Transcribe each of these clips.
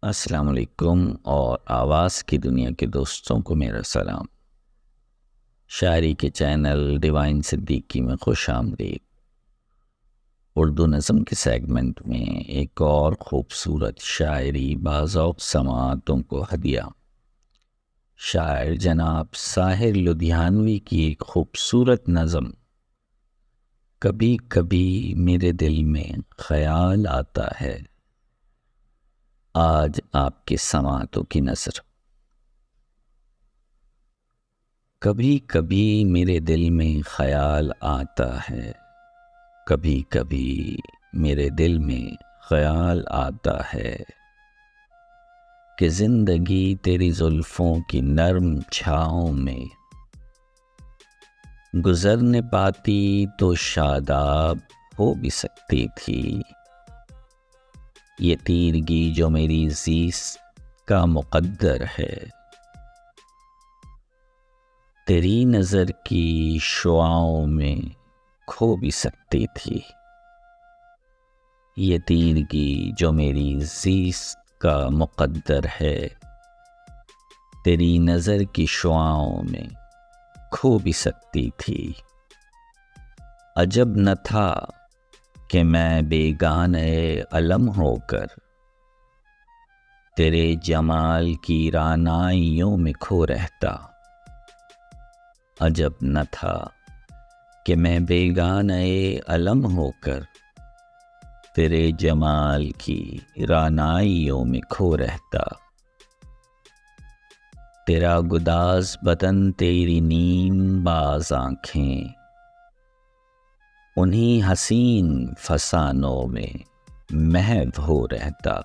السلام علیکم اور آواز کی دنیا کے دوستوں کو میرا سلام۔ شاعری کے چینل ڈیوائن صدیقی میں خوش آمدید۔ اردو نظم کے سیگمنٹ میں ایک اور خوبصورت شاعری باذوق سماعتوں کو ہدیہ۔ شاعر جناب ساحر لدھیانوی کی ایک خوبصورت نظم کبھی کبھی میرے دل میں خیال آتا ہے، آج آپ کے سماعتوں کی نظر۔ کبھی کبھی میرے دل میں خیال آتا ہے، کبھی کبھی میرے دل میں خیال آتا ہے کہ زندگی تیری زلفوں کی نرم چھاؤں میں گزرنے پاتی تو شاداب ہو بھی سکتی تھی۔ یہ تیرگی جو میری زیست کا مقدر ہے، تیری نظر کی شعاؤں میں کھو بھی سکتی تھی۔ یہ تیرگی جو میری زیست کا مقدر ہے، تیری نظر کی شعاؤں میں کھو بھی سکتی تھی۔ عجب نہ تھا کہ میں بیگانہ علم ہو کر تیرے جمال کی رعنائیوں میں کھو رہتا۔ عجب نہ تھا کہ میں بیگانہ علم ہو کر تیرے جمال کی رعنائیوں میں کھو رہتا۔ تیرا گداز بدن، تیری نیم باز آنکھیں، انہی حسین فسانوں میں محو ہو رہتا۔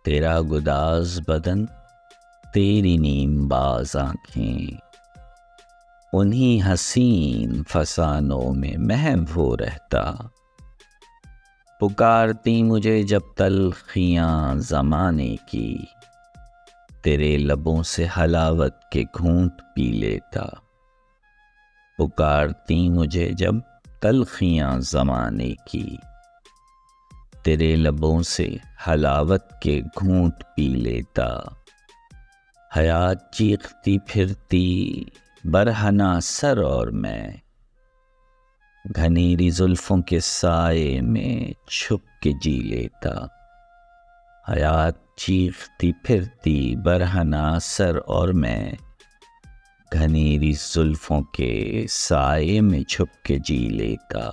تیرا گداز بدن، تیری نیم باز آنکھیں، انہی حسین فسانوں میں محو ہو رہتا۔ پکارتی مجھے جب تلخیاں زمانے کی، تیرے لبوں سے حلاوت کے گھونٹ پی لیتا۔ پکارتی مجھے جب تلخیاں زمانے کی، تیرے لبوں سے حلاوت کے گھونٹ پی لیتا۔ حیات چیختی پھرتی برہنہ سر اور میں گھنیری زلفوں کے سائے میں چھپ کے جی لیتا۔ حیات چیختی پھرتی برہنہ سر اور میں گھنیری زلفوں کے سائے میں چھپ کے جی لیتا۔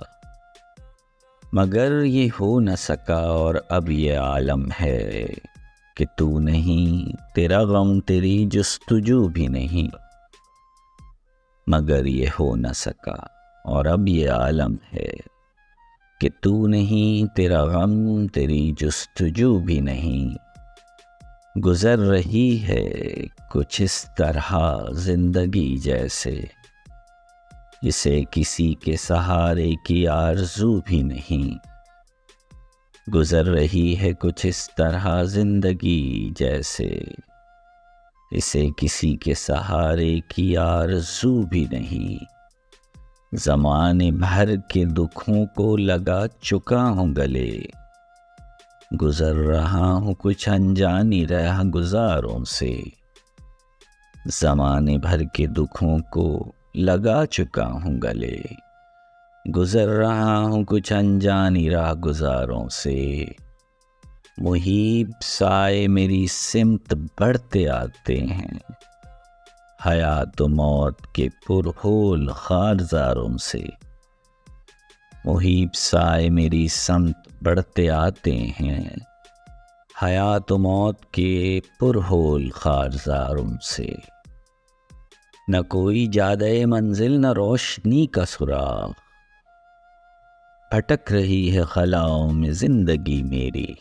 مگر یہ ہو نہ سکا اور اب یہ عالم ہے کہ تو نہیں، تیرا غم، تیری جستجو بھی نہیں۔ مگر یہ ہو نہ سکا اور اب یہ عالم ہے کہ تو نہیں، تیرا غم، تیری جستجو بھی نہیں۔ گزر رہی ہے کچھ اس طرح زندگی جیسے جسے کسی کے سہارے کی آرزو بھی نہیں۔ گزر رہی ہے کچھ اس طرح زندگی جیسے اسے کسی کے سہارے کی آرزو بھی نہیں۔ زمانے بھر کے دکھوں کو لگا چکا ہوں گلے، گزر رہا ہوں کچھ انجانی رہ گزاروں سے۔ زمانے بھر کے دکھوں کو لگا چکا ہوں گلے، گزر رہا ہوں کچھ انجانی راہ گزاروں سے۔ محیب سائے میری سمت بڑھتے آتے ہیں، حیات و موت کے پرہول خارزاروں سے۔ محیب سائے میری سمت بڑھتے آتے ہیں، حیات و موت کے پرہول خارزاروں سے۔ نہ کوئی جادہ منزل، نہ روشنی کا سراغ، بھٹک رہی ہے خلاؤں میں زندگی میری۔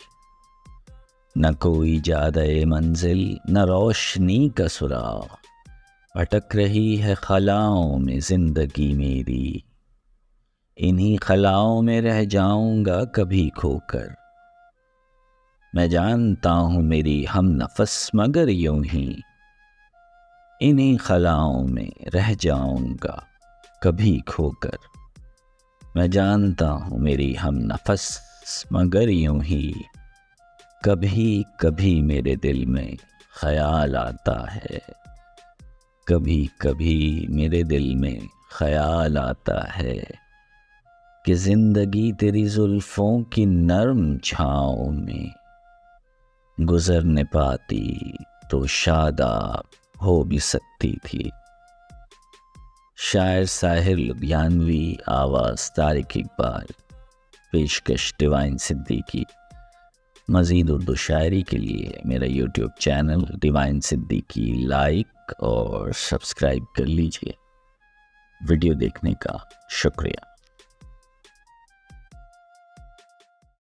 نہ کوئی جادہ منزل، نہ روشنی کا سراغ، بھٹک رہی ہے خلاؤں میں زندگی میری۔ انہی خلاؤں میں رہ جاؤں گا کبھی کھو کر، میں جانتا ہوں میری ہم نفس مگر یوں ہی۔ انہی خلاؤں میں رہ جاؤں گا کبھی کھو کر، میں جانتا ہوں میری ہم نفس مگر یوں ہی۔ کبھی کبھی میرے دل میں خیال آتا ہے، کبھی کبھی میرے دل میں خیال آتا ہے کہ زندگی تیری زلفوں کی نرم چھاؤں میں گزر نہ پاتی تو شاداب ہو بھی سکتی تھی۔ شاعر ساحر لدھیانوی، آواز طارق اقبال، پیشکش ڈیوائن صدیقی۔ مزید اردو شاعری کے لیے میرا YouTube channel divine Siddiqui like اور سبسکرائب کر لیجئے۔ ویڈیو دیکھنے کا شکریہ۔